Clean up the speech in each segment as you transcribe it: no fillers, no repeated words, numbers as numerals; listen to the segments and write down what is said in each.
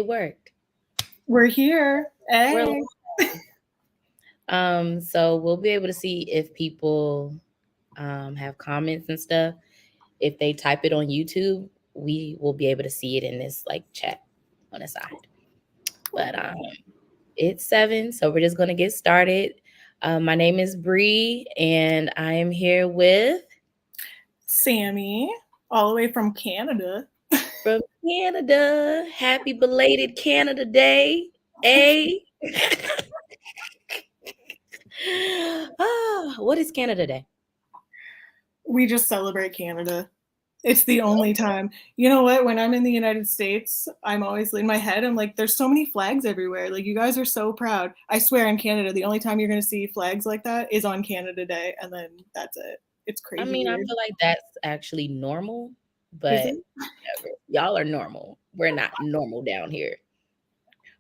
It worked. We're here. We're Hey. So we'll be able to see if people have comments and stuff. If they type it on YouTube, we will be able to see it in this like chat on the side. But it's 7, so we're just gonna get started. My name is Bree, and I am here with Sammy, all the way from Canada. from Canada. Happy belated Canada Day, eh? What is Canada Day? We just celebrate Canada. It's the only time. You know what? When I'm in the United States, I'm always in my head, I'm like, there's so many flags everywhere. Like, you guys are so proud. I swear in Canada, the only time you're going to see flags like that is on Canada Day, and then that's it. It's I crazy mean, I weird. feel like that's actually normal, Is but it? whatever. Y'all are normal. We're not normal down here.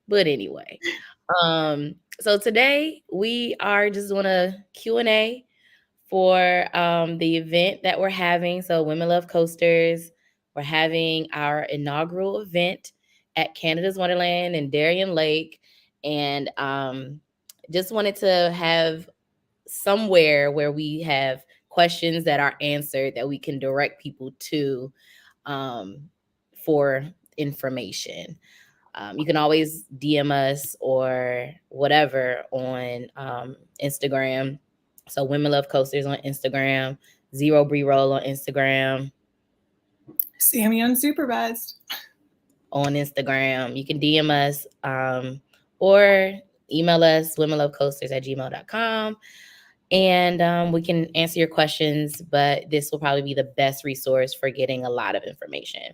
But anyway, so today we are just doing a Q&A for the event that we're having. So Women Love Coasters, we're having our inaugural event at Canada's Wonderland in Darien Lake, and just wanted to have somewhere where we have questions that are answered that we can direct people to um, for information. You can always DM us or whatever on Instagram. So Women Love Coasters on Instagram, Zero Bree Roll on Instagram. Sammy unsupervised. On Instagram. You can DM us or email us, womenlovecoasters@gmail.com. And we can answer your questions, but this will probably be the best resource for getting a lot of information.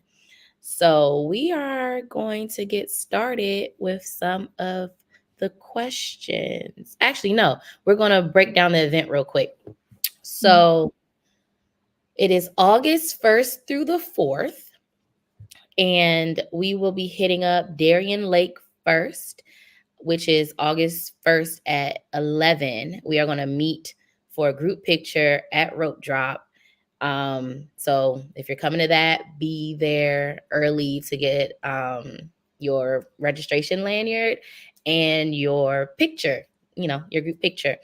So we are going to get started with some of the questions. Actually, no, we're going to break down the event real quick. So it is August 1st through the 4th, and we will be hitting up Darien Lake first, which is August 1st at 11. We are going to meet for a group picture at Rope Drop. So if you're coming to that, be there early to get your registration lanyard and your picture, your group picture.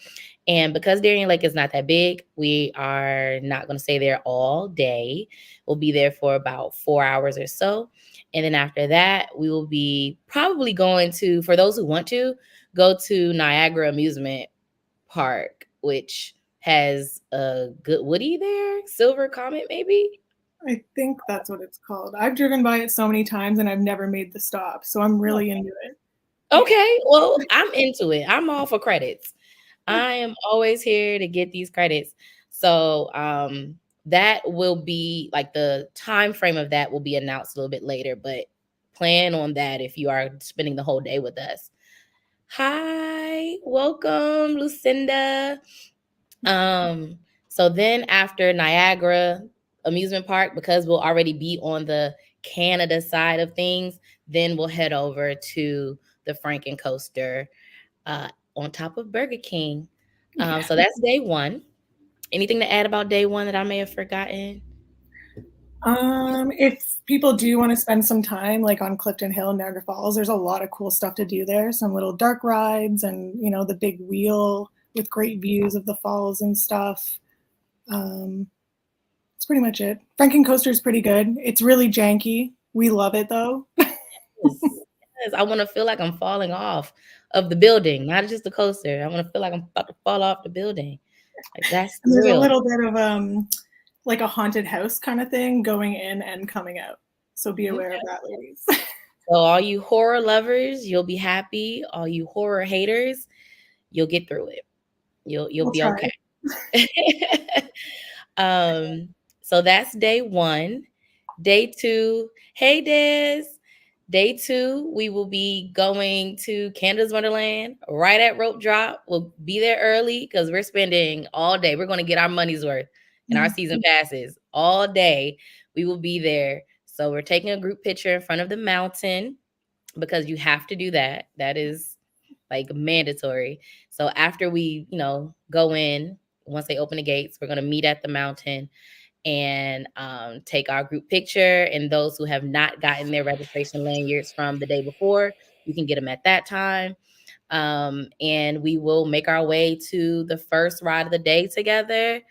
And because Darien Lake is not that big, we are not going to stay there all day. We'll be there for about 4 hours or so. And then after that, we will be probably going to, for those who want to, go to Niagara Amusement Park, which has a good Woody there, Silver Comet maybe. I think that's what it's called. I've driven by it so many times and I've never made the stop, so I'm really into it. Okay, well, I'm into it. I'm all for credits. I am always here to get these credits. So that will be like the time frame of that will be announced a little bit later, but plan on that if you are spending the whole day with us. Hi, welcome, Lucinda. So then after Niagara Amusement Park, because we'll already be on the Canada side of things, then we'll head over to the Franken Coaster on top of Burger King. So that's day 1. Anything to add about day 1 that I may have forgotten? If people do want to spend some time like on Clifton Hill and Niagara Falls, there's a lot of cool stuff to do there. Some little dark rides and, the big wheel with great views of the falls and stuff. That's pretty much it. Franken Coaster is pretty good. It's really janky. We love it though. Yes, I want to feel like I'm falling off of the building, not just the coaster. I want to feel like I'm about to fall off the building. Like that's And there's a real. little bit of like a haunted house kind of thing going in and coming out. So be aware of that, ladies. So all you horror lovers, you'll be happy. All you horror haters, you'll get through it. You'll be okay. So that's day 1. Day 2, hey Des. Day 2, we will be going to Canada's Wonderland right at Rope Drop. We'll be there early because we're spending all day. We're going to get our money's worth in our season passes all day. We will be there. So we're taking a group picture in front of the mountain because you have to do that. That is like mandatory. So after we, go in, once they open the gates, we're going to meet at the mountain and take our group picture. And those who have not gotten their registration lanyards from the day before, you can get them at that time. And we will make our way to the first ride of the day together.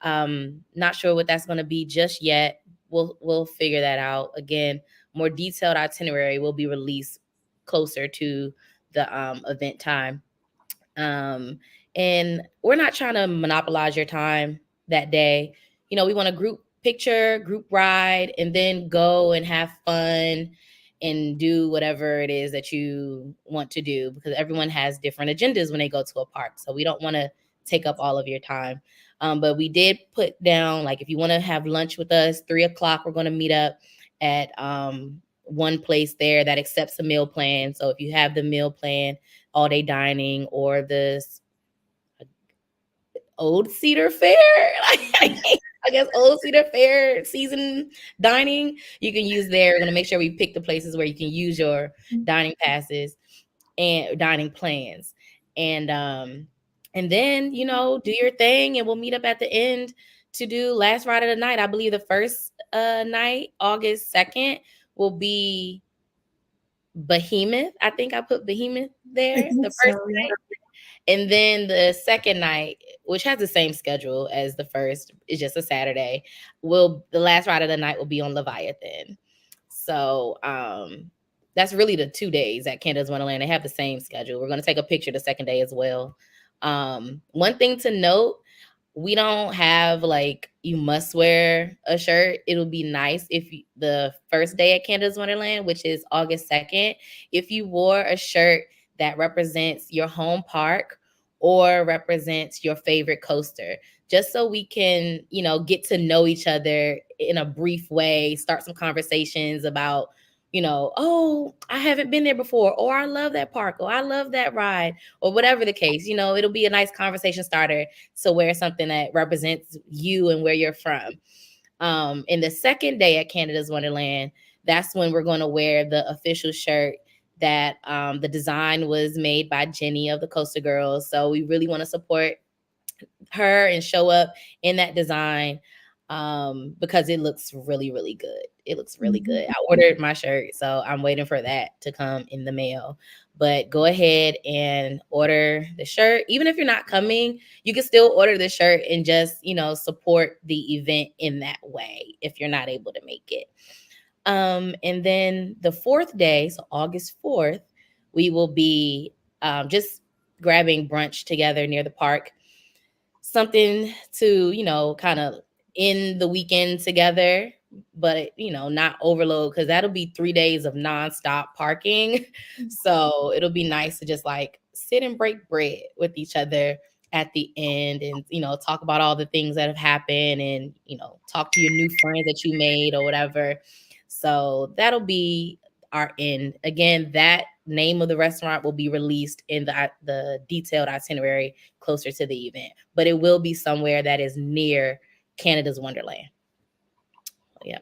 Not sure what that's going to be just yet. We'll figure that out. Again, more detailed itinerary will be released closer to the event time. Um, and we're not trying to monopolize your time that day. You know, we want a group picture, group ride, and then go and have fun and do whatever it is that you want to do, because everyone has different agendas when they go to a park. So we don't want to take up all of your time. But we did put down, like, if you want to have lunch with us, 3 o'clock, we're going to meet up at one place there that accepts a meal plan. So if you have the meal plan, all day dining, or this old Cedar Fair, I guess old Cedar Fair season dining, you can use there. We're going to make sure we pick the places where you can use your dining passes and dining plans. And then, you know, do your thing, and we'll meet up at the end to do last ride of the night. I believe the first night, August 2nd, will be Behemoth. I think I put Behemoth I there. think The first so, yeah. night. And then the second night, which has the same schedule as the first, is just a Saturday. The last ride of the night will be on Leviathan. So that's really the 2 days at Canada's Wonderland. They have the same schedule. We're going to take a picture the second day as well. One thing to note, we don't have like you must wear a shirt. It'll be nice if the first day at Canada's Wonderland, which is August 2nd, if you wore a shirt that represents your home park or represents your favorite coaster, just so we can, you know, get to know each other in a brief way, start some conversations about, you know, oh, I haven't been there before, or I love that park, or I love that ride, or whatever the case. You know, it'll be a nice conversation starter to wear something that represents you and where you're from. In the second day at Canada's Wonderland, that's when we're going to wear the official shirt that the design was made by Jenny of the Coaster Girls. So we really want to support her and show up in that design because it looks really, really good. It looks really good. I ordered my shirt, so I'm waiting for that to come in the mail. But go ahead and order the shirt. Even if you're not coming, you can still order the shirt and just, you know, support the event in that way if you're not able to make it. And then the fourth day, so August 4th, we will be just grabbing brunch together near the park. Something to, you know, kind of end the weekend together, but, you know, not overload, because that'll be 3 days of nonstop parking. So it'll be nice to just like sit and break bread with each other at the end, and, you know, talk about all the things that have happened, and, you know, talk to your new friends that you made or whatever. So that'll be our end. Again, that name of the restaurant will be released in the detailed itinerary closer to the event, but it will be somewhere that is near Canada's Wonderland. Yeah.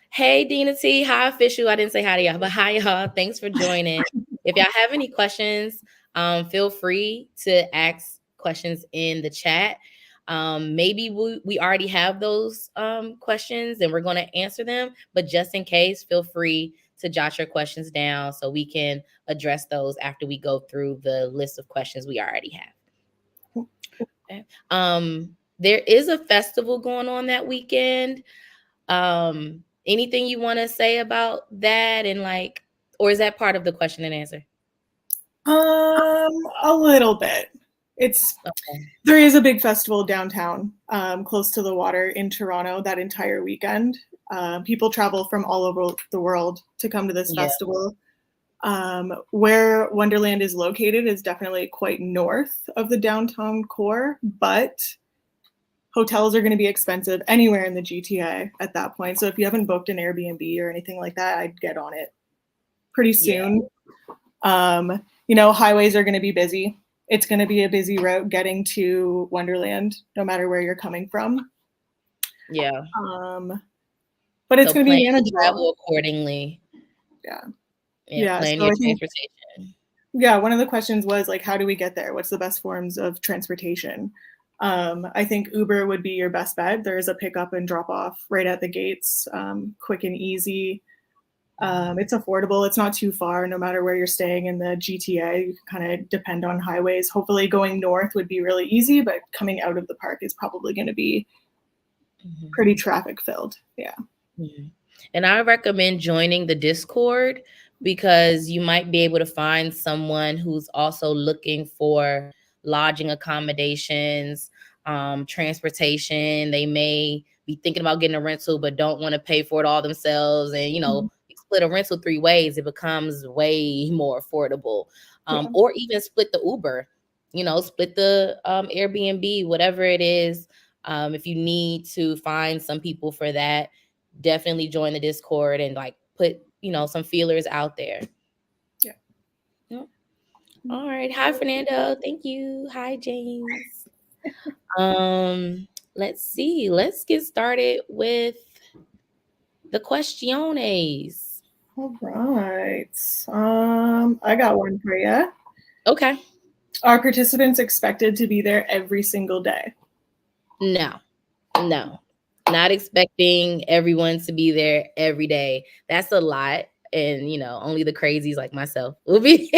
Hey, Dina T. Hi, official. I didn't say hi to y'all, but hi, y'all. Thanks for joining. If y'all have any questions, feel free to ask questions in the chat. Maybe we already have those questions and we're going to answer them, but just in case, feel free to jot your questions down so we can address those after we go through the list of questions we already have. Okay. There is a festival going on that weekend. Anything you want to say about that, and like, or is that part of the question and answer? A little bit. It's Okay. There is a big festival downtown, close to the water in Toronto that entire weekend. People travel from all over the world to come to this festival. Where Wonderland is located is definitely quite north of the downtown core, but hotels are going to be expensive anywhere in the GTA at that point. So if you haven't booked an Airbnb or anything like that, I'd get on it pretty soon. Yeah. You know, highways are going to be busy. It's going to be a busy route getting to Wonderland, no matter where you're coming from. Yeah. But it's going to be manageable. Travel accordingly. Yeah. Plan So your transportation. Yeah. One of the questions was like, how do we get there? What's the best forms of transportation? I think Uber would be your best bet. There is a pickup and drop off right at the gates, quick and easy. It's affordable. It's not too far, no matter where you're staying in the GTA. You can kind of depend on highways. Hopefully, going north would be really easy, but coming out of the park is probably going to be pretty traffic filled. Yeah. Mhm. And I recommend joining the Discord because you might be able to find someone who's also looking for lodging accommodations, transportation. They may be thinking about getting a rental but don't want to pay for it all themselves. And, you split a rental 3 ways, it becomes way more affordable. Yeah. Or even split the Uber, split the Airbnb, whatever it is. If you need to find some people for that, definitely join the Discord and like put, some feelers out there. Yeah. Yep. All right. Hi, Fernando. Thank you. Hi, James. Let's see. Let's get started with the questiones. All right. I got one for you. Okay. Are participants expected to be there every single day? No. Not expecting everyone to be there every day. That's a lot. And only the crazies like myself will be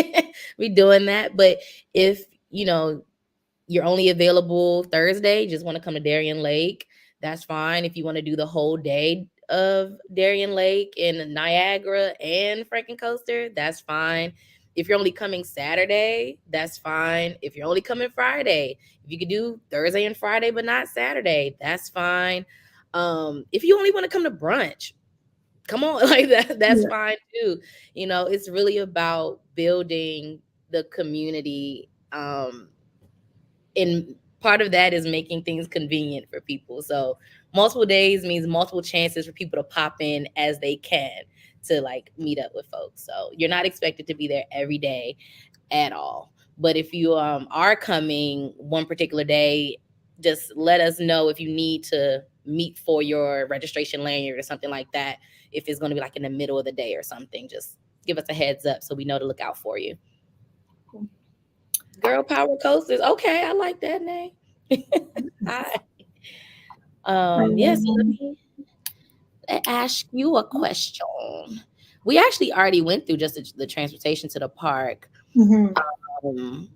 be doing that. But if you're only available Thursday, just want to come to Darien Lake, that's fine. If you want to do the whole day of Darien Lake and Niagara and Franken Coaster, that's fine. If you're only coming Saturday, that's fine. If you're only coming Friday, if you could do Thursday and Friday but not Saturday, that's fine. If you only want to come to brunch, come on, like that's Yeah. fine too. It's really about building the community. And part of that is making things convenient for people. So multiple days means multiple chances for people to pop in as they can to like meet up with folks. So you're not expected to be there every day at all. But if you are coming one particular day, just let us know if you need to meet for your registration lanyard or something like that. If it's going to be like in the middle of the day or something, just give us a heads up so we know to look out for you. Girl Power Coasters. Okay, I like that name. Hi. Yes, let me ask you a question. We actually already went through just the transportation to the park. Um,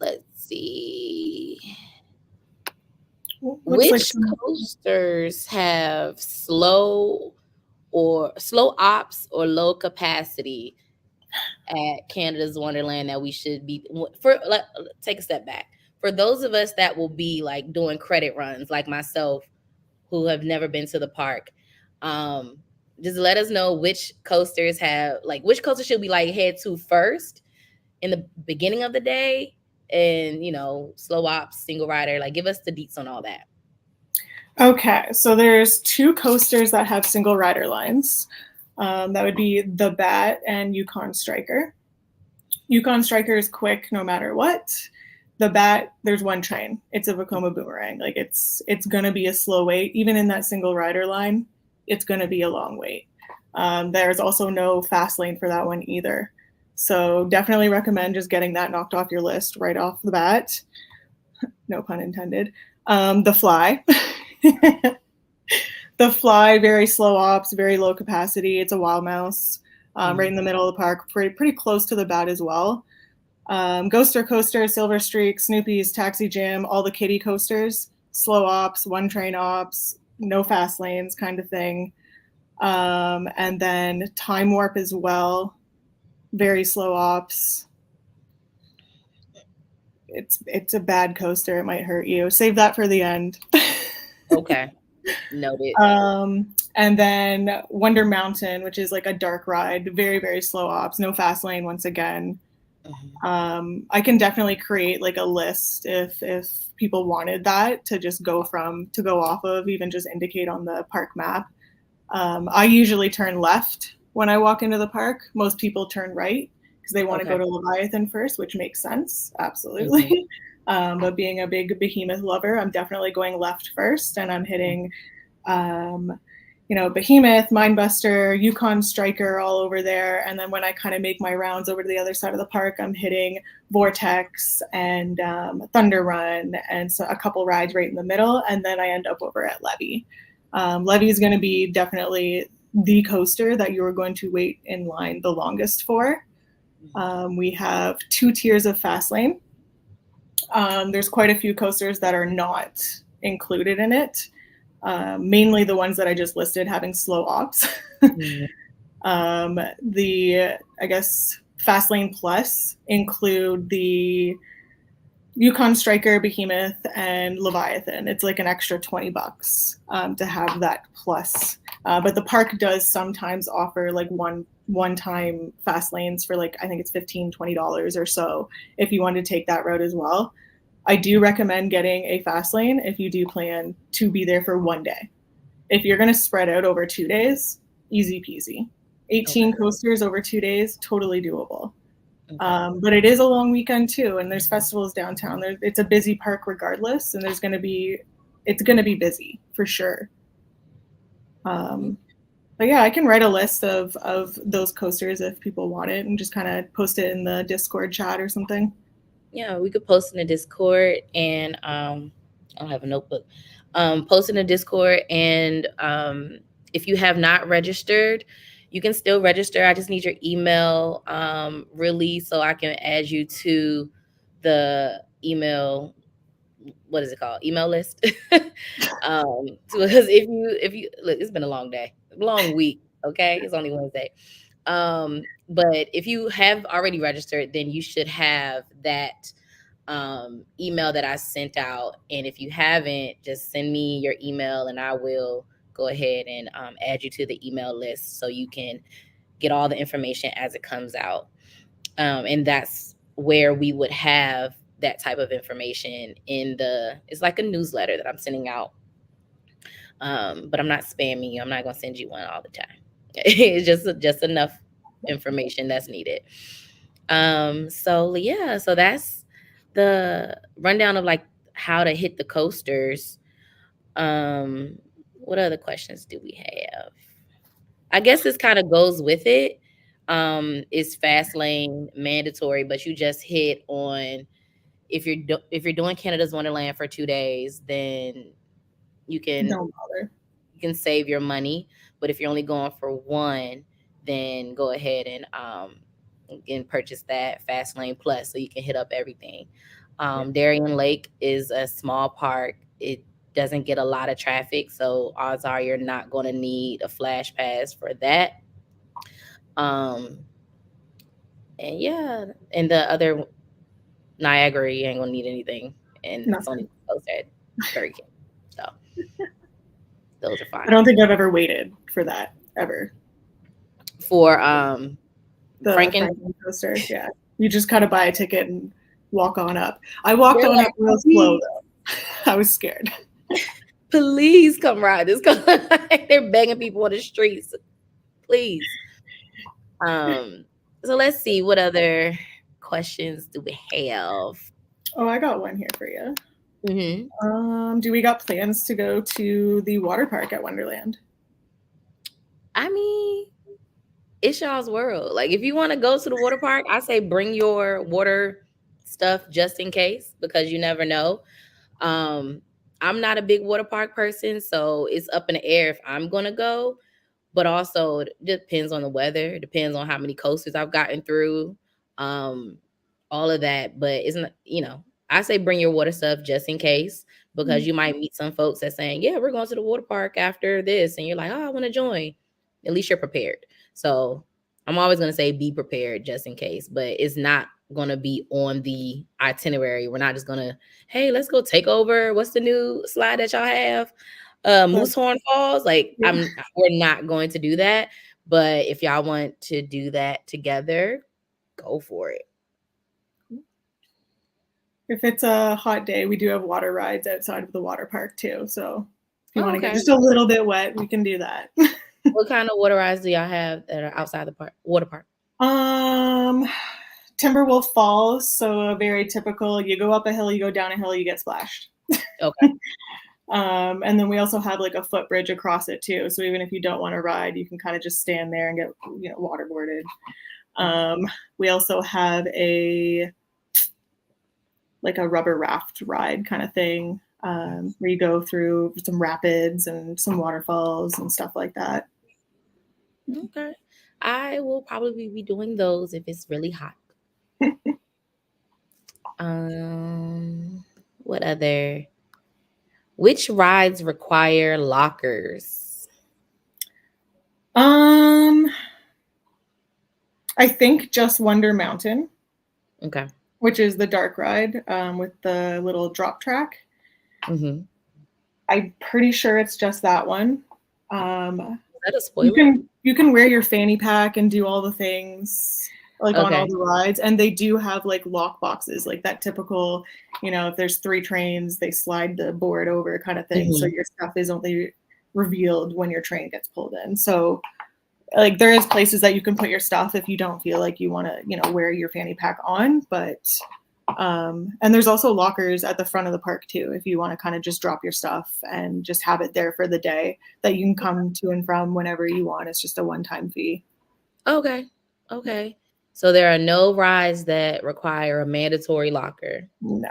let's see. Which coasters have slow ops or low capacity at Canada's Wonderland that we should be take a step back. For those of us that will be like doing credit runs, like myself, who have never been to the park, just let us know which coasters should we like head to first in the beginning of the day, and slow ops, single rider. Like, give us the deets on all that. Okay, so there's 2 coasters that have single rider lines. That would be the Bat and Yukon Striker. Yukon Striker is quick no matter what. The Bat, there's one train. It's a Vekoma Boomerang. Like it's gonna be a slow wait. Even in that single rider line, it's gonna be a long wait. There's also no fast lane for that one either. So definitely recommend just getting that knocked off your list right off the bat. No pun intended. The Fly. The Fly, very slow ops, very low capacity. It's a wild mouse, right in the middle of the park, pretty close to the Bat as well. Ghoster Coaster, Silver Streak, Snoopy's, Taxi Jam, all the kiddie coasters, slow ops, one train ops, no fast lanes kind of thing. And then Time Warp as well, very slow ops. It's a bad coaster. It might hurt you. Save that for the end. Okay. Noted. And then Wonder Mountain, which is like a dark ride, very, very slow ops, no fast lane once again. I can definitely create like a list if people wanted that to just go off of, even just indicate on the park map. I usually turn left when I walk into the park. Most people turn right because they want to go to Leviathan first, which makes sense. Absolutely. But being a big behemoth lover, I'm definitely going left first, and I'm hitting Behemoth, Mindbuster, Yukon Striker all over there. And then when I kind of make my rounds over to the other side of the park, I'm hitting Vortex and Thunder Run and so a couple rides right in the middle. And then I end up over at Levy. Levy is going to be definitely the coaster that you are going to wait in line the longest for. We have 2 tiers of Fastlane. There's quite a few coasters that are not included in it. Mainly the ones that I just listed having slow ops. I guess Fastlane Plus include the Yukon Striker, Behemoth, and Leviathan. It's like an extra $20 to have that plus. But the park does sometimes offer like one-time fast lanes for like, I think it's $15, $20 or so if you want to take that route as well. I do recommend getting a fast lane if you do plan to be there for one day. If you're going to spread out over 2 days, easy peasy. 18 coasters over 2 days, totally doable. But it is a long weekend too, and there's festivals downtown. It's a busy park regardless, and it's going to be busy for sure. But yeah, I can write a list of those coasters if people want it, and just kind of post it in the Discord chat or something. Yeah, we could post in the Discord, and I don't have a notebook. Post in the Discord, and if you have not registered, you can still register. I just need your email really so I can add you to the email. What is it called? Email list. Because if you look, it's been a long day, long week. Okay, it's only Wednesday. But if you have already registered, then you should have that email that I sent out. And if you haven't, just send me your email and I will go ahead and add you to the email list so you can get all the information as it comes out. And that's where we would have that type of information it's like a newsletter that I'm sending out. But I'm not spamming you. I'm not going to send you one all the time. It's just enough information that's needed. So yeah, so that's the rundown of like how to hit the coasters. What other questions do we have? I guess this kind of goes with it. Is fast lane mandatory? But you just hit on if you're doing Canada's Wonderland for 2 days, then you can Don't bother. you can save your money. But if you're only going for one, then go ahead and purchase that Fast Lane Plus so you can hit up everything. Darien Lake is a small park. It doesn't get a lot of traffic, so odds are you're not going to need a flash pass for that. And yeah, and the other Niagara, you ain't gonna need anything, and it's only close at Hurricane. So those are fine. I don't think I've ever waited for that ever. For the Franken coaster, yeah, you just kind of buy a ticket and walk on up. I walked on up real slow though. I was scared. Please come ride this. They're begging people on the streets. Please. So let's see, what other questions do we have? Oh, I got one here for you. Do we got plans to go to the water park at Wonderland? I mean, it's y'all's world. Like, if you want to go to the water park, I say bring your water stuff just in case, because you never know. I'm not a big water park person, so it's up in the air if I'm gonna go. But also, it depends on the weather. It depends on how many coasters I've gotten through. All of that. But it's not, I say bring your water stuff just in case, because you might meet some folks that's saying, yeah, we're going to the water park after this. And you're like, oh, I want to join. At least you're prepared. So I'm always going to say be prepared just in case, but it's not going to be on the itinerary. We're not just going to, hey, let's go take over. What's the new slide that y'all have? Moosehorn Falls. Like, we're not going to do that. But if y'all want to do that together, go for it. If it's a hot day, we do have water rides outside of the water park too. So if you want to get just a little bit wet, we can do that. What kind of water rides do y'all have that are outside the water park? Timberwolf Falls. So a very typical, you go up a hill, you go down a hill, you get splashed. Okay. And then we also have like a footbridge across it too. So even if you don't want to ride, you can kind of just stand there and get, waterboarded. We also have like a rubber raft ride kind of thing, where you go through some rapids and some waterfalls and stuff like that. Okay. I will probably be doing those if it's really hot. What other? Which rides require lockers? I think just Wonder Mountain, Okay. which is the dark ride, with the little drop track. Mm-hmm. I'm pretty sure it's just that one. Is that a You spoiler? can wear your fanny pack and do all the things like on all Okay. the rides, and they do have like lock boxes, like that typical, if there's 3 trains, they slide the board over kind of thing. So Mm-hmm. your stuff is only revealed when your train gets pulled in. So like there is places that you can put your stuff if you don't feel like you want to, wear your fanny pack on, but and there's also lockers at the front of the park too, if you want to kind of just drop your stuff and just have it there for the day that you can come to and from whenever you want. It's just a one-time fee. Okay. Okay. So there are no rides that require a mandatory locker. No.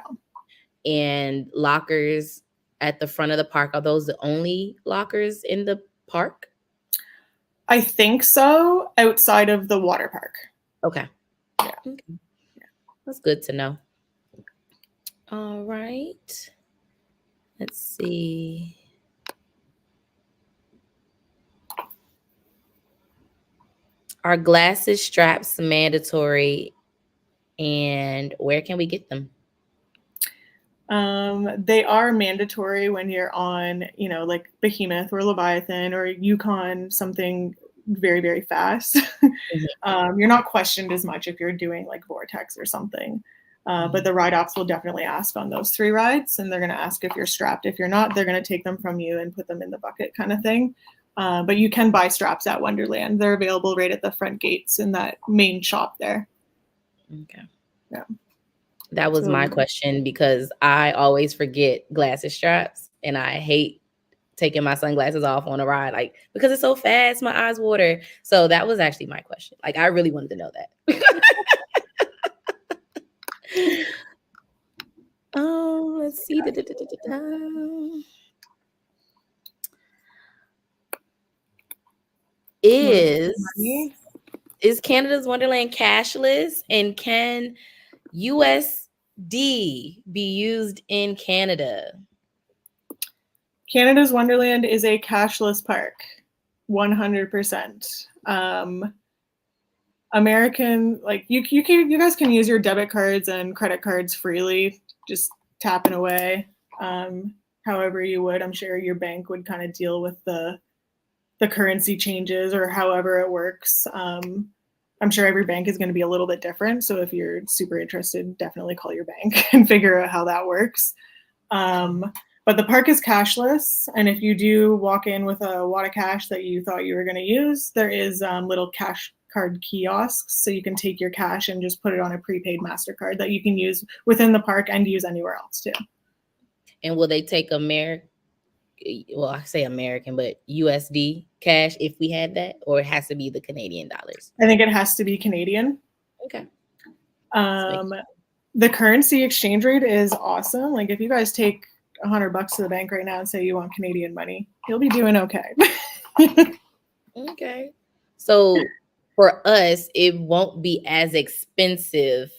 And lockers at the front of the park, are those the only lockers in the park? I think so, outside of the water park. Okay. Yeah. Okay. That's good to know. All right. Let's see. Are glasses straps mandatory, and where can we get them? They are mandatory when you're on, like Behemoth or Leviathan or Yukon, something very, very fast. You're not questioned as much if you're doing like Vortex or something. But the ride ops will definitely ask on those 3 rides, and they're going to ask if you're strapped. If you're not, they're going to take them from you and put them in the bucket kind of thing. But you can buy straps at Wonderland. They're available right at the front gates in that main shop there. Okay. Yeah. That was my question, because I always forget glasses straps and I hate taking my sunglasses off on a ride, like, because it's so fast, my eyes water. So that was actually my question. Like, I really wanted to know that. Oh, let's see. Is Canada's Wonderland cashless, and can USD be used in Canada? Canada's Wonderland is a cashless park, 100%. American, like you guys can use your debit cards and credit cards freely, just tapping away, however you would. I'm sure your bank would kind of deal with the currency changes or however it works. I'm sure every bank is going to be a little bit different. So if you're super interested, definitely call your bank and figure out how that works. But the park is cashless, and if you do walk in with a wad of cash that you thought you were going to use, there is little cash card kiosks, so you can take your cash and just put it on a prepaid MasterCard that you can use within the park and use anywhere else too. And will they take American? Well, I say American, but USD cash if we had that, or it has to be the Canadian dollars? I think it has to be Canadian. Okay. The currency exchange rate is awesome. Like if you guys take $100 to the bank right now and say you want Canadian money, you'll be doing okay. Okay. So for us, it won't be as expensive,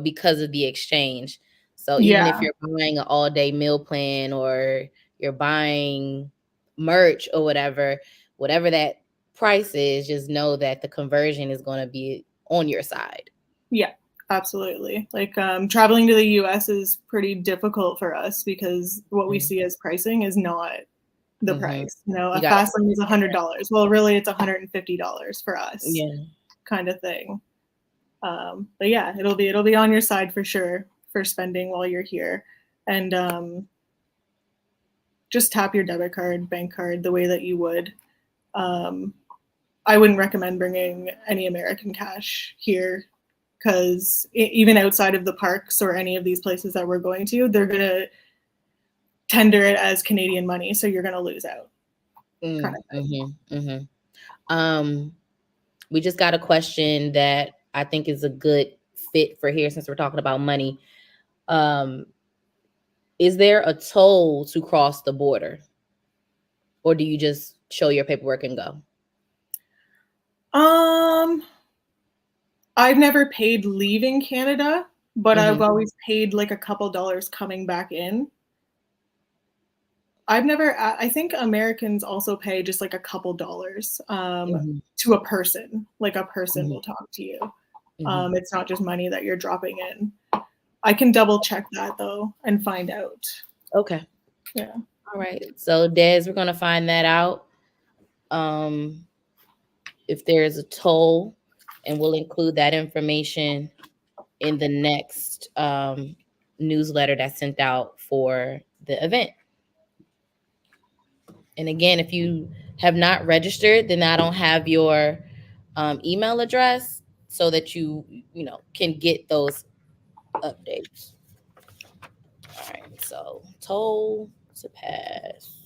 because of the exchange. So even if you're buying an all-day meal plan or you're buying merch or whatever that price is, just know that the conversion is going to be on your side. Yeah, absolutely. Like traveling to the US is pretty difficult for us because what we see as pricing is not the price. A fast lane is $100. Well, really it's $150 for us. Yeah. Kind of thing. But yeah, it'll be on your side for sure for spending while you're here. And just tap your debit card, bank card the way that you would. I wouldn't recommend bringing any American cash here, because even outside of the parks or any of these places that we're going to, they're going to tender it as Canadian money, so you're going to lose out, kind of thing. Mm-hmm, mm-hmm. We just got a question that I think is a good fit for here since we're talking about money. Um, is there a toll to cross the border, or do you just show your paperwork and go? I've never paid leaving Canada, but I've Mm-hmm. always paid like a couple dollars coming back in. I've never, I think Americans also pay just like a couple dollars Mm-hmm. to a person. Like a person Mm-hmm. will talk to you. Mm-hmm. It's not just money that you're dropping in. I can double check that though and find out. Okay. Yeah. All right. So, Des, we're gonna find that out. Um, if there is a toll, and we'll include that information in the next newsletter that's sent out for the event. And again, if you have not registered, then I don't have your email address so that you can get those updates. All right. So toll to pass.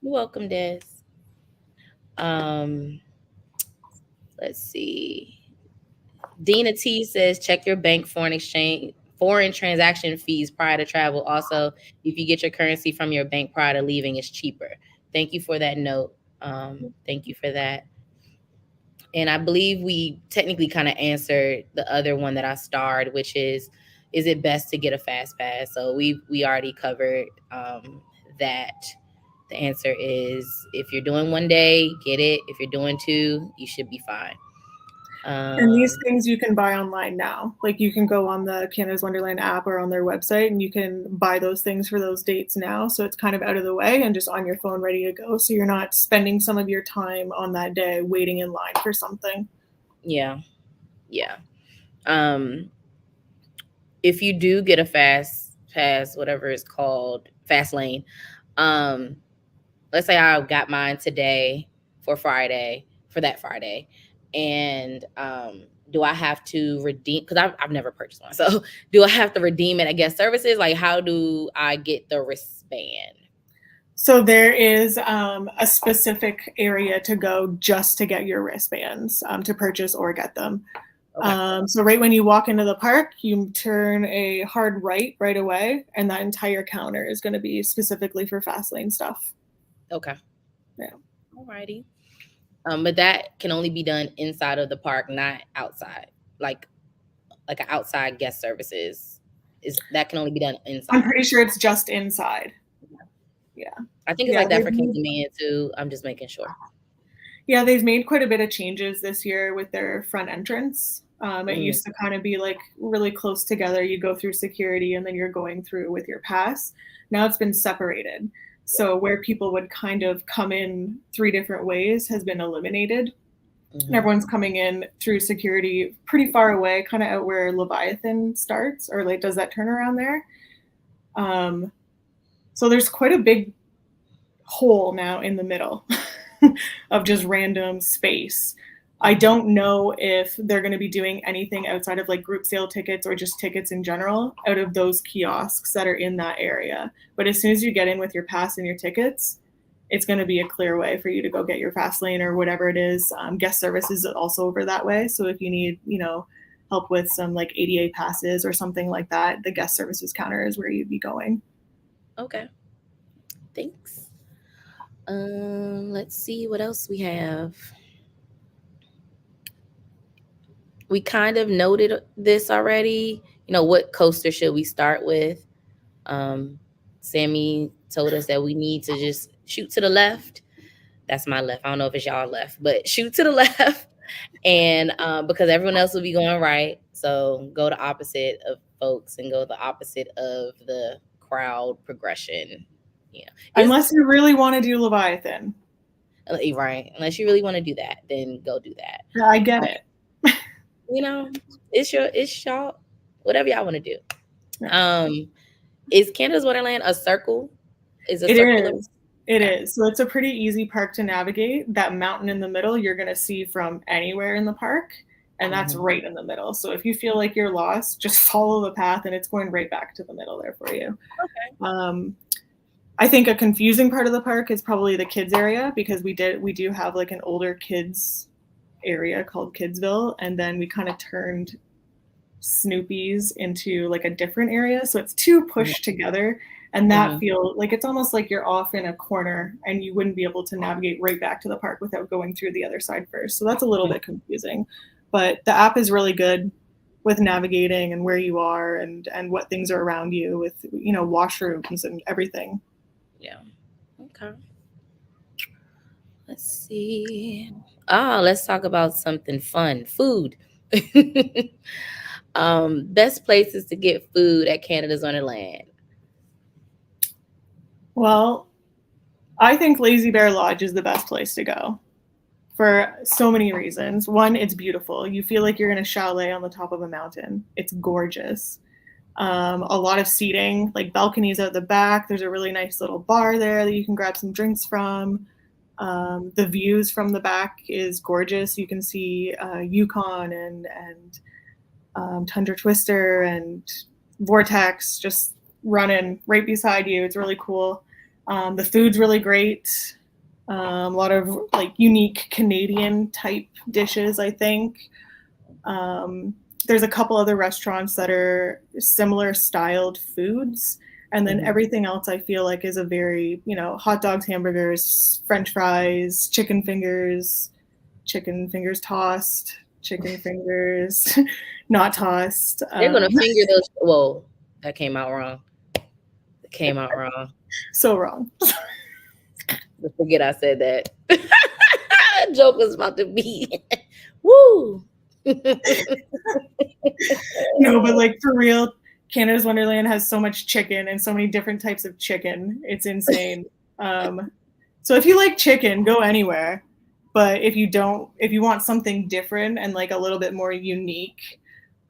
You're welcome, Des. Um, let's see. Dina T says check your bank foreign transaction fees prior to travel. Also, if you get your currency from your bank prior to leaving, it's cheaper. Thank you for that note. Thank you for that. And I believe we technically kind of answered the other one that I starred, which is it best to get a fast pass? So we already covered that. The answer is if you're doing 1 day, get it. If you're doing 2, you should be fine. And these Um, things you can buy online now. Like you can go on the Canada's Wonderland app or on their website and you can buy those things for those dates now. So it's kind of out of the way and just on your phone ready to go. So you're not spending some of your time on that day waiting in line for something. yeah, yeah. Um, if you do get a fast pass, whatever it's called, fast lane, um, let's say I got mine today for Friday, for that Friday, and do I have to redeem? Because I've never purchased one, so do I have to redeem it at guest services? Like, how do I get the wristband? So there is a specific area to go just to get your wristbands to purchase or get them. Okay. So right when you walk into the park, you turn a hard right away, and that entire counter is going to be specifically for fast lane stuff. Okay. Yeah. Alrighty. But that can only be done inside of the park, not outside. Like an outside guest services is that can only be done I'm inside. pretty sure it's just inside. Yeah. I think it's Yeah. like that for King's too. I'm just making sure. Yeah, they've made quite a bit of changes this year with their front entrance. It Mm, used to kind of be like really close together. You go through security and then you're going through with your pass. Now it's been separated. So where people would kind of come in 3 different ways has been eliminated. And mm-hmm. everyone's coming in through security pretty far away, kind of out where Leviathan starts or like does that turnaround there. Um, so there's quite a big hole now in the middle of just random space. I don't know if they're going to be doing anything outside of like group sale tickets or just tickets in general out of those kiosks that are in that area. But as soon as you get in with your pass and your tickets, it's going to be a clear way for you to go get your fast lane or whatever it is. Guest services is also over that way. So if you need, help with some like ADA passes or something like that, the guest services counter is where you'd be going. Okay. Thanks. Let's see what else we have. We kind of noted this already. What coaster should we start with? Sammy told us that we need to just shoot to the left. That's my left. I don't know if it's y'all left, but shoot to the left. And because everyone else will be going right. So go the opposite of folks and go the opposite of the crowd progression. Unless you really want to do Leviathan. Right. Unless you really want to do that, then go do that. Yeah, I get it. It's y'all, whatever y'all want to do. Is Canada's Wonderland a circle? Is a It circular? is. It Okay. is. So it's a pretty easy park to navigate. That mountain in the middle, you're going to see from anywhere in the park. and that's right in the middle. So if you feel like you're lost, just follow the path and it's going right back to the middle there for you. Okay. I think a confusing part of the park is probably the kids area, because we do have like an older kids area called Kidsville, and then we kind of turned Snoopy's into like a different area, so it's two pushed together, and that feel like it's almost like you're off in a corner and you wouldn't be able to navigate right back to the park without going through the other side first. So that's a little bit confusing, but the app is really good with navigating and where you are and what things are around you, with washrooms and everything. Yeah. Okay. Let's see. Let's talk about something fun. Food. Best places to get food at Canada's Wonderland. Well, I think Lazy Bear Lodge is the best place to go for so many reasons. One, it's beautiful. You feel like you're in a chalet on the top of a mountain. It's gorgeous. A lot of seating, like balconies out the back. There's a really nice little bar there that you can grab some drinks from. The views from the back is gorgeous. You can see Yukon and Tundra Twister and Vortex just running right beside you. It's really cool. The food's really great. A lot of like unique Canadian type dishes, I think. There's a couple other restaurants that are similar styled foods. And then everything else I feel like is a very, hot dogs, hamburgers, French fries, chicken fingers tossed, chicken fingers not tossed. They're gonna finger those. Whoa, that came out wrong. It came out wrong. So wrong. Forget I said that. That joke was about to be. Woo. No, but like for real, Canada's Wonderland has so much chicken and so many different types of chicken. It's insane. So if you like chicken, go anywhere. But if you want something different and like a little bit more unique,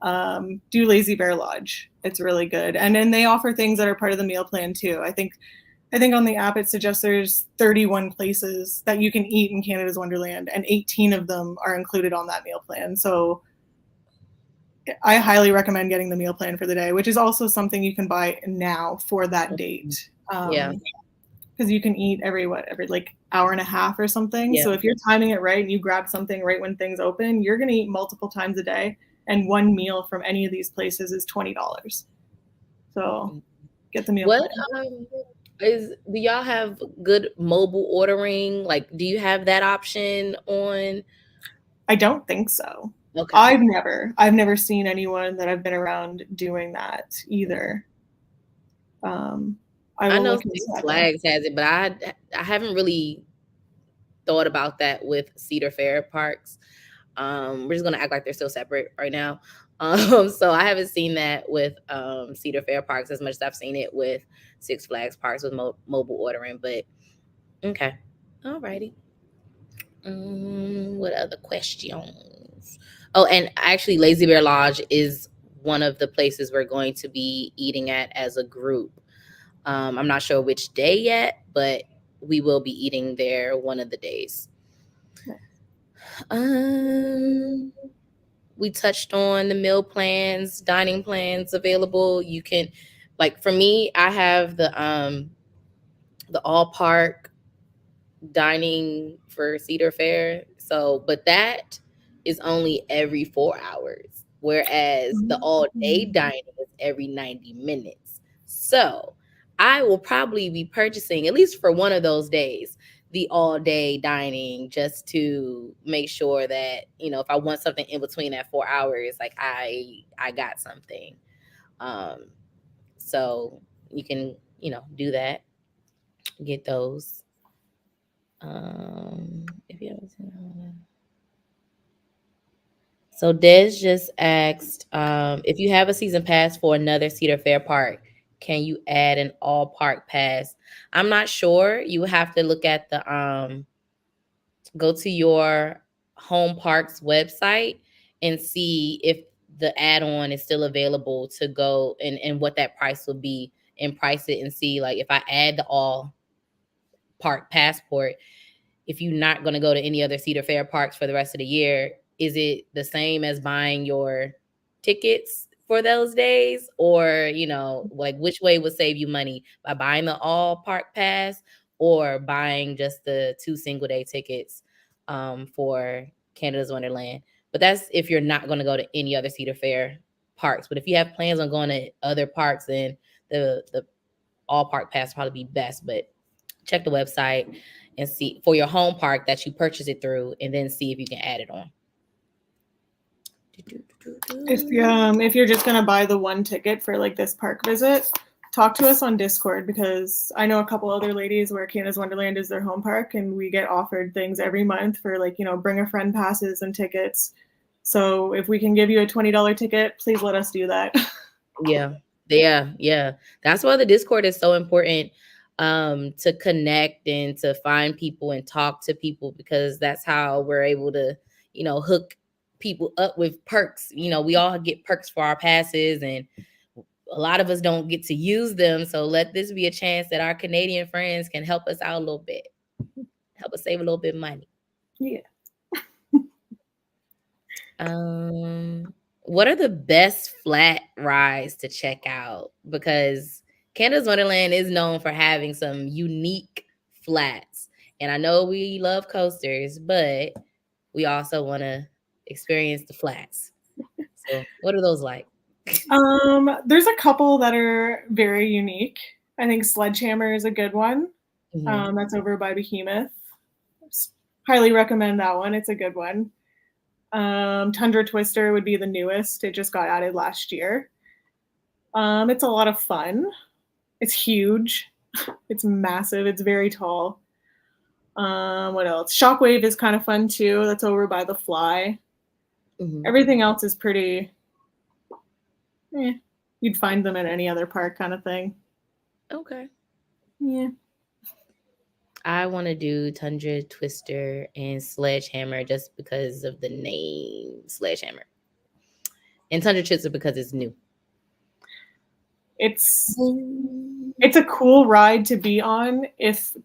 do Lazy Bear Lodge. It's really good. And then they offer things that are part of the meal plan too. I think on the app it suggests there's 31 places that you can eat in Canada's Wonderland, and 18 of them are included on that meal plan. So I highly recommend getting the meal plan for the day, which is also something you can buy now for that date. Yeah. Because you can eat every like hour and a half or something. Yeah. So if you're timing it right and you grab something right when things open, you're going to eat multiple times a day. And one meal from any of these places is $20. So get the meal plan. Do y'all have good mobile ordering? Like, do you have that option on? I don't think so. Okay. I've never seen anyone that I've been around doing that either. I know Six Flags has it, but I haven't really thought about that with Cedar Fair parks. We're just gonna act like they're still separate right now. So I haven't seen that with Cedar Fair parks as much as I've seen it with Six Flags parks with mobile ordering. But okay, alrighty. What other questions? Oh, and actually, Lazy Bear Lodge is one of the places we're going to be eating at as a group. I'm not sure which day yet, but we will be eating there one of the days. We touched on the meal plans, dining plans available. You can, like for me, I have the all park dining for Cedar Fair. So, but that is only every 4 hours, whereas the all day dining is every 90 minutes. So I will probably be purchasing, at least for one of those days, the all day dining, just to make sure that, if I want something in between that 4 hours, like I got something. So you can, do that, get those. If you haven't seen So Des just asked, if you have a season pass for another Cedar Fair park, can you add an all park pass? I'm not sure. You would have to look at the go to your home park's website and see if the add-on is still available to go, and what that price would be, and price it and see, like, if I add the all park passport, if you're not going to go to any other Cedar Fair parks for the rest of the year, is it the same as buying your tickets for those days? Or, like which way would save you money, by buying the all park pass or buying just the 2 single day tickets for Canada's Wonderland? But that's if you're not going to go to any other Cedar Fair parks. But if you have plans on going to other parks, then the all park pass probably be best. But check the website and see for your home park that you purchase it through, and then see if you can add it on. If you're just gonna buy the one ticket for like this park visit, talk to us on Discord, because I know a couple other ladies where Canada's Wonderland is their home park, and we get offered things every month for like, bring a friend passes and tickets. So if we can give you a $20 ticket, please let us do that. Yeah. That's why the Discord is so important, to connect and to find people and talk to people, because that's how we're able to, hook people up with perks. We all get perks for our passes, and a lot of us don't get to use them. So let this be a chance that our Canadian friends can help us out a little bit, help us save a little bit of money. Yeah. What are the best flat rides to check out? Because Canada's Wonderland is known for having some unique flats. And I know we love coasters, but we also want to experience the flats. So what are those like? There's a couple that are very unique. I think Sledgehammer is a good one. That's over by Behemoth. Highly recommend that one. It's a good one. Tundra Twister would be the newest. It just got added last year. It's a lot of fun. It's huge. It's massive. It's very tall. What else? Shockwave is kind of fun too. That's over by the Fly. Everything else is pretty. You'd find them at any other park, kind of thing. Okay. Yeah. I want to do Tundra Twister and Sledgehammer just because of the name Sledgehammer. And Tundra Twister because it's new. It's a cool ride to be on if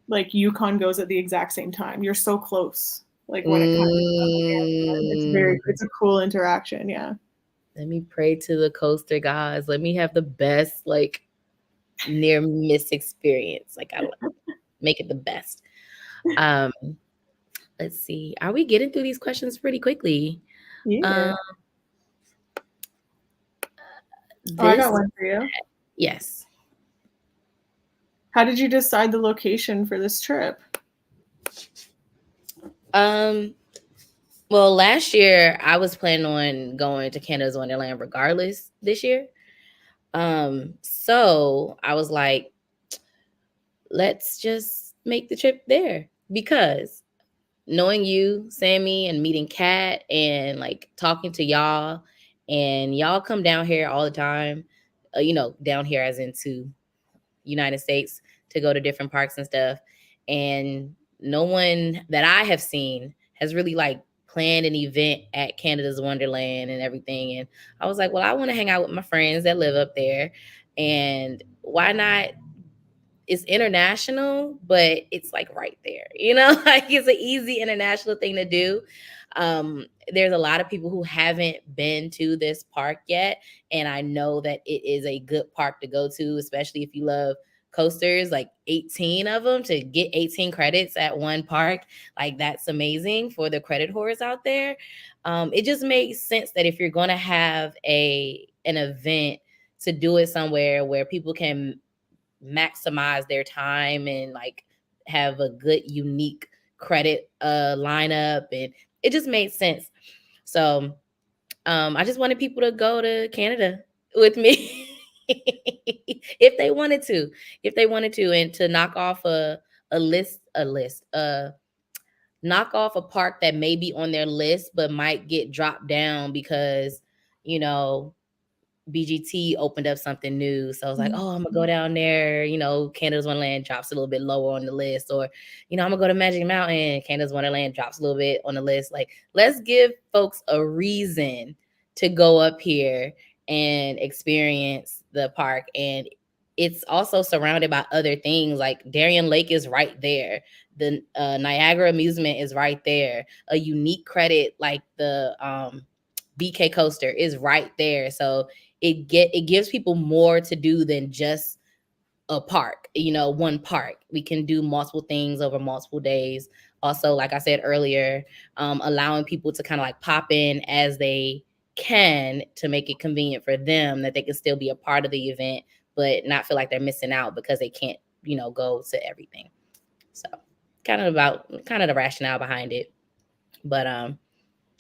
like Yukon goes at the exact same time. You're so close. Like when it comes it's a cool interaction. Yeah. Let me pray to the coaster guys. Let me have the best like near miss experience. Like I make it the best. Let's see. Are we getting through these questions pretty quickly? Yeah. I got one for you. Yes. How did you decide the location for this trip? Well, last year I was planning on going to Canada's Wonderland regardless this year. So I was like, let's just make the trip there, because knowing you, Sammy, and meeting Kat and like talking to y'all, and y'all come down here all the time, down here as into United States to go to different parks and stuff. And no one that I have seen has really like planned an event at Canada's Wonderland and everything. And I was like, well, I want to hang out with my friends that live up there. And why not? It's international, but it's like right there, like it's an easy international thing to do. There's a lot of people who haven't been to this park yet, and I know that it is a good park to go to, especially if you love coasters, like 18 of them. To get 18 credits at one park, like that's amazing for the credit hoarders out there. It just makes sense that if you're going to have an event, to do it somewhere where people can maximize their time and like have a good unique credit lineup, and it just made sense. So I just wanted people to go to Canada with me if they wanted to, and to knock off a knock off a park that may be on their list but might get dropped down because BGT opened up something new. So I was like, oh, I'm gonna go down there. Canada's Wonderland drops a little bit lower on the list. Or, I'm gonna go to Magic Mountain. Canada's Wonderland drops a little bit on the list. Like, let's give folks a reason to go up here and experience the park. And it's also surrounded by other things. Like Darien Lake is right there. The Niagara Amusement is right there. A unique credit like the BK Coaster is right there. So it gives people more to do than just a park, one park. We can do multiple things over multiple days. Also, like I said earlier, allowing people to kind of like pop in as they can to make it convenient for them, that they can still be a part of the event, but not feel like they're missing out because they can't, go to everything. So kind of the rationale behind it. But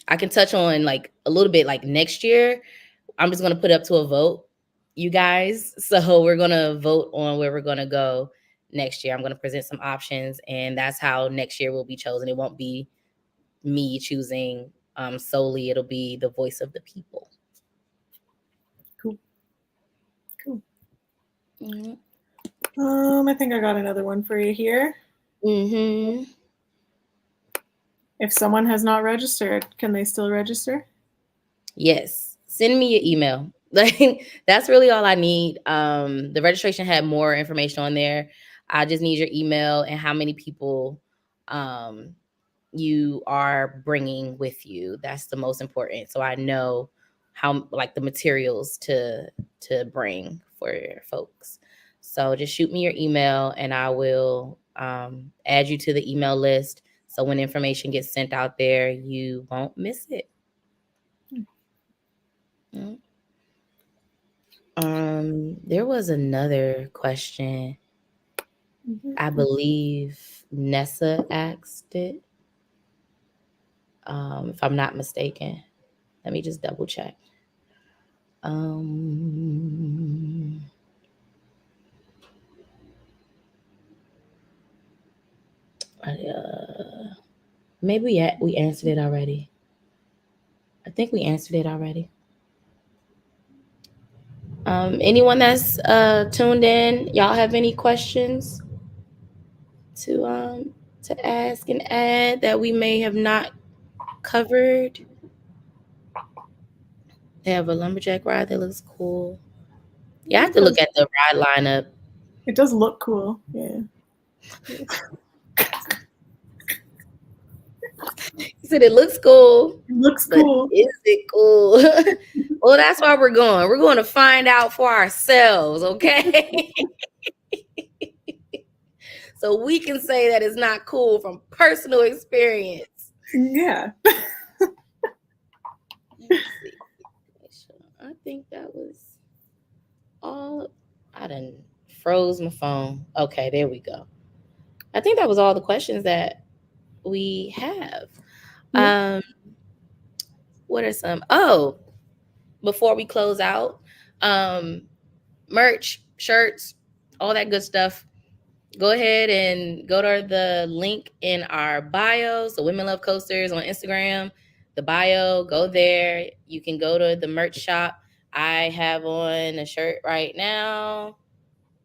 I can touch on like a little bit like next year. I'm just gonna put it up to a vote, you guys. So we're gonna vote on where we're gonna go next year. I'm gonna present some options, and that's how next year will be chosen. It won't be me choosing solely. It'll be the voice of the people. Cool. Cool. Mm-hmm. I think I got another one for you here. Mm-hmm. If someone has not registered, can they still register? Yes. Send me your email. Like that's really all I need. The registration had more information on there. I just need your email and how many people um you are bringing with you. That's the most important. So I know how like the materials to bring for folks. So just shoot me your email and I will add you to the email list. So when information gets sent out there, you won't miss it. There was another question. I believe Nessa asked it. If I'm not mistaken. Let me just double check. Um, maybe we answered it already. I think we answered it already. Anyone that's tuned in, y'all have any questions to ask and add that we may have not covered? They have a lumberjack ride that looks cool. You have to look at the ride lineup. It does look cool. Yeah. He said it looks cool. It looks But cool. is it cool? Well, that's why we're going. We're going to find out for ourselves, okay? So we can say that it's not cool from personal experience. Yeah. I think that was all. I done froze my phone. Okay, there we go. I think that was all the questions that we have. Yeah. What are some? Oh, before we close out, merch, shirts, all that good stuff. Go ahead and go to the link in our bio. So Women Love Coasters on Instagram, the bio, go there. You can go to the merch shop. I have on a shirt right now,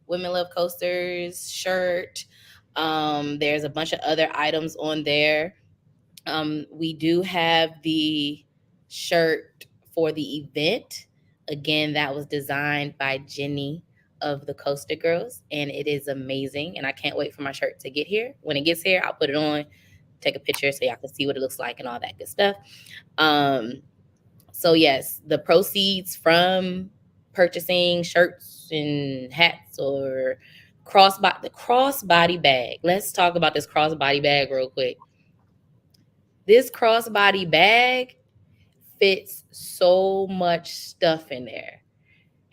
Women Love Coasters shirt. There's a bunch of other items on there. We do have the shirt for the event. Again, that was designed by Jenny of the Coaster Girls, and it is amazing. And I can't wait for my shirt to get here. When it gets here, I'll put it on, take a picture so y'all can see what it looks like and all that good stuff. So yes, the proceeds from purchasing shirts and hats or the crossbody bag. Let's talk about this crossbody bag real quick. This crossbody bag fits so much stuff in there.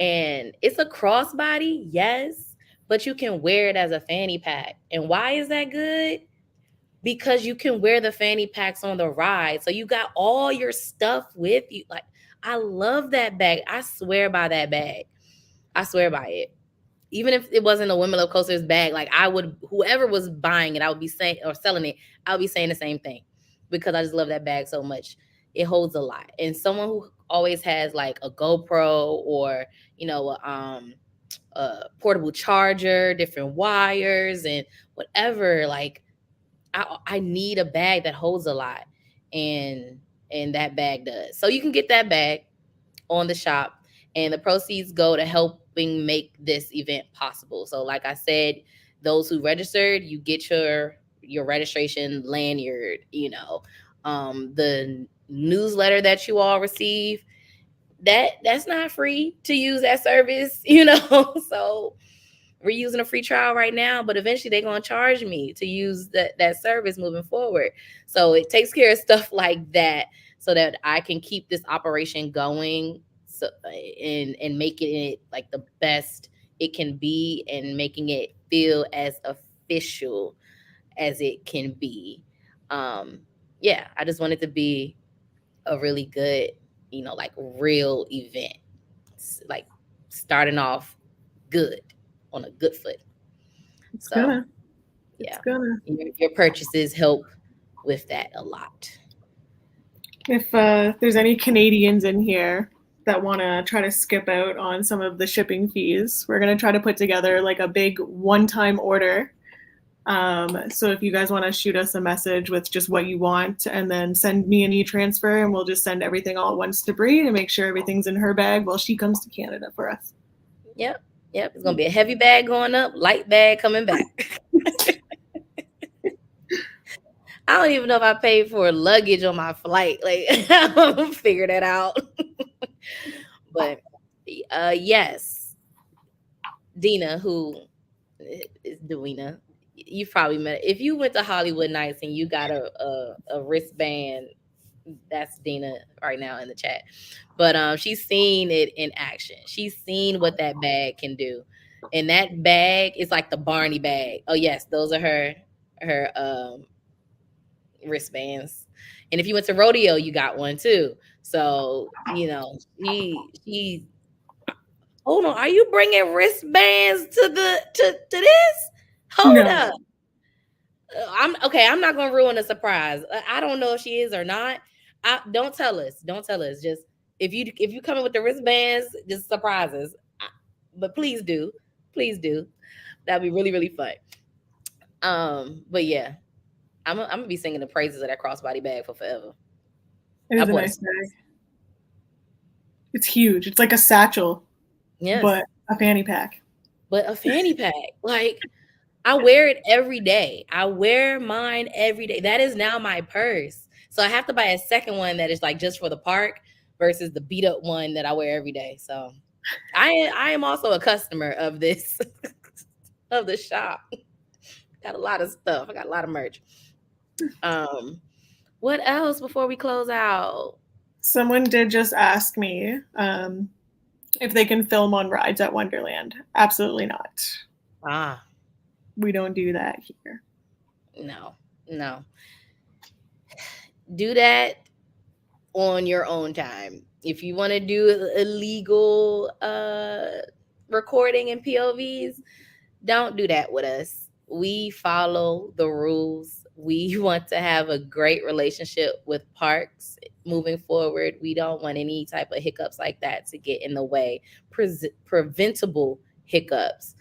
And it's a crossbody, yes, but you can wear it as a fanny pack. And why is that good? Because you can wear the fanny packs on the ride. So you got all your stuff with you. Like, I love that bag. I swear by that bag. I swear by it. Even if it wasn't a Women Love Coasters bag, like I would, whoever was buying it, I would be saying or selling it, I would be saying the same thing because I just love that bag so much. It holds a lot. And someone who always has like a GoPro or, a portable charger, different wires and whatever, like I need a bag that holds a lot. And that bag does. So you can get that bag on the shop and the proceeds go to help helping make this event possible. So like I said, those who registered, you get your registration lanyard, the newsletter that you all receive, that's not free to use that service. So we're using a free trial right now, but eventually they're going to charge me to use that service moving forward. So it takes care of stuff like that so that I can keep this operation going, so and making it like the best it can be, and making it feel as official as it can be. Um, yeah, I just want it to be a really good, like real event, like starting off good on a good foot. It's So gonna. It's yeah, gonna. your purchases help with that a lot. If there's any Canadians in here that want to try to skip out on some of the shipping fees, we're going to try to put together like a big one-time order. So if you guys want to shoot us a message with just what you want, and then send me an e-transfer, and we'll just send everything all at once to Bree to make sure everything's in her bag while she comes to Canada for us. Yep. It's gonna be a heavy bag going up, light bag coming back. I don't even know if I paid for luggage on my flight. Like, I'll figure that out. But yes, Dina, who is Dewena, you've probably met. If you went to Hollywood Nights and you got a wristband, that's Dina right now in the chat. But she's seen it in action. She's seen what that bag can do. And that bag is like the Barney bag. Oh yes, those are her wristbands. And if you went to rodeo, you got one too. So, she hold on, are you bringing wristbands to this? Hold No. up. I'm okay. I'm not gonna ruin the surprise. I don't know if she is or not. Don't tell us. Don't tell us. Just if you come in with the wristbands, just surprise us. But please do, please do. That'd be really really fun. But yeah, I'm gonna be singing the praises of that crossbody bag for forever. It is a nice bag. It's huge. It's like a satchel, yes, but a fanny pack. But a fanny pack, like. I wear it every day. I wear mine every day. That is now my purse. So I have to buy a second one that is like just for the park versus the beat up one that I wear every day. So I am also a customer of this of the shop. Got a lot of stuff. I got a lot of merch. What else before we close out? Someone did just ask me if they can film on rides at Wonderland. Absolutely not. We don't do that here. No. Do that on your own time. If you want to do illegal recording and POVs, don't do that with us. We follow the rules. We want to have a great relationship with parks moving forward. We don't want any type of hiccups like that to get in the way. Preventable hiccups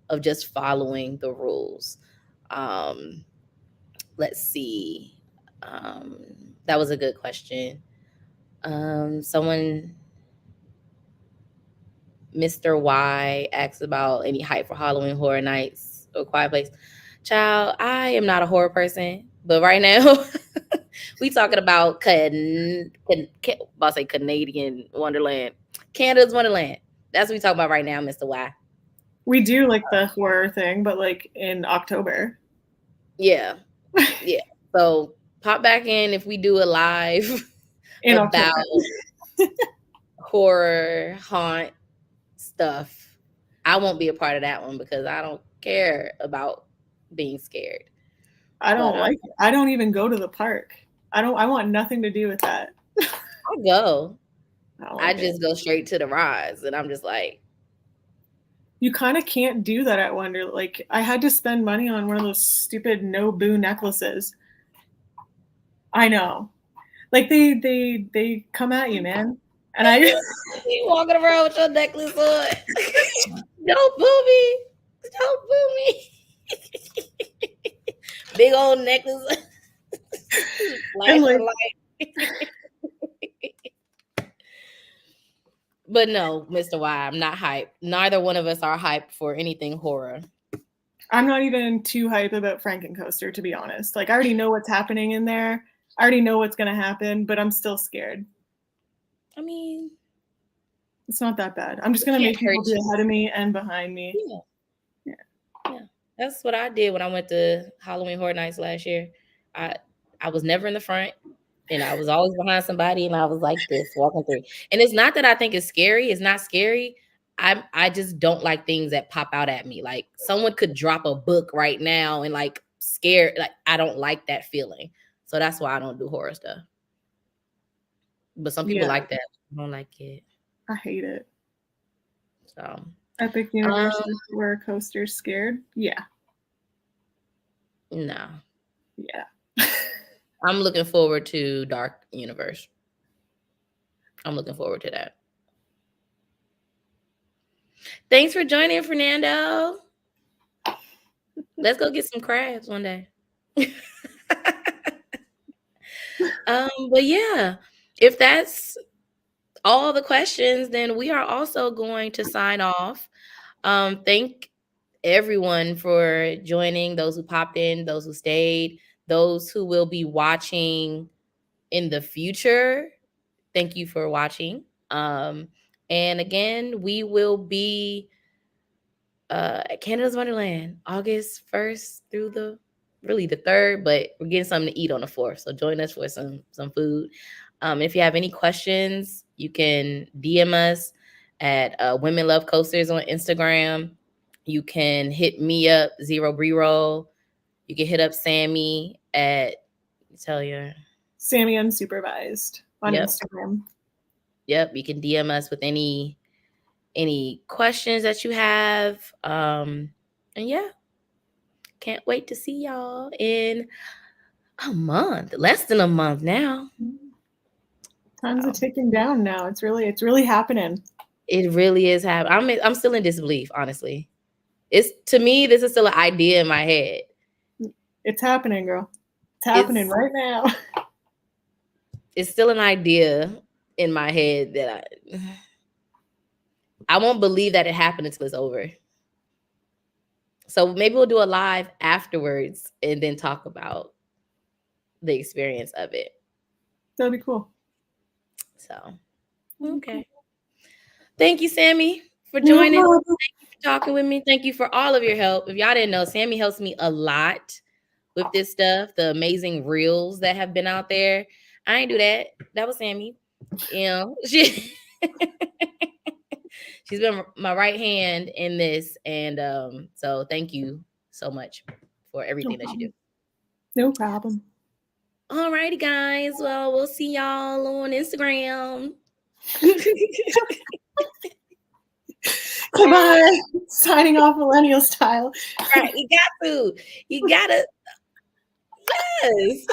of just following the rules. Let's see. That was a good question. Someone, Mr. Y, asked about any hype for Halloween Horror Nights or Quiet Place. Child, I am not a horror person, but right now we talking about Canadian Wonderland, Canada's Wonderland. That's what we talking about right now, Mr. Y. We do like the horror thing, but like in October. Yeah. So pop back in if we do a live about horror haunt stuff. I won't be a part of that one because I don't care about being scared. I don't like it. I don't even go to the park. I want nothing to do with that. I'll go. I just go straight to the rides, and I'm just like, you kind of can't do that at Wonder. Like, I had to spend money on one of those stupid no-boo necklaces. I know. Like, they come at you, man. And I you walking around with your necklace on. Don't boo me. Don't boo me. Big old necklace. But no, Mr. Y, I'm not hype. Neither one of us are hype for anything horror. I'm not even too hype about Frankencoaster, to be honest. Like, I already know what's happening in there. I already know what's going to happen, but I'm still scared. I mean, it's not that bad. I'm just it going to can't make people hurt be you. ahead of me and behind me. Yeah. Yeah. That's what I did when I went to Halloween Horror Nights last year. I was never in the front, and I was always behind somebody, and I was like this walking through. And it's not that I think it's scary. It's not scary. I just don't like things that pop out at me. Like someone could drop a book right now and like scare. Like I don't like that feeling. So that's why I don't do horror stuff. But some people like that. I don't like it. I hate it. So Epic Universal roller coaster scared? Yeah. No. Yeah. I'm looking forward to Dark Universe. I'm looking forward to that. Thanks for joining, Fernando. Let's go get some crabs one day. But yeah, if that's all the questions, then we are also going to sign off. Thank everyone for joining, those who popped in, those who stayed, those who will be watching in the future. Thank you for watching. And again, we will be at Canada's Wonderland August 1st through the 3rd, but we're getting something to eat on the 4th. So join us for some food. If you have any questions, you can DM us at Women Love Coasters on Instagram. You can hit me up, Zero Bre-Roll. You can hit up Sammy at Sammy Unsupervised on Instagram. Yep, you can DM us with any questions that you have. And yeah, can't wait to see y'all in a month, less than a month now. Time's are ticking down now. It's really happening. It really is happening. I'm still in disbelief, honestly. It's, to me, this is still an idea in my head. It's happening, girl. It's happening right now. It's still an idea in my head that I won't believe that it happened until it's over. So maybe we'll do a live afterwards and then talk about the experience of it. That'd be cool. So, okay. Thank you, Sammy, for joining. Thank you for talking with me. Thank you for all of your help. If y'all didn't know, Sammy helps me a lot with this stuff, the amazing reels that have been out there. I ain't do that. That was Sammy. You know, she's been my right hand in this. And so thank you so much for everything that you do. No problem. All righty, guys. Well, we'll see y'all on Instagram. Goodbye. Signing off millennial style. Right, you got to. You gotta. Yes.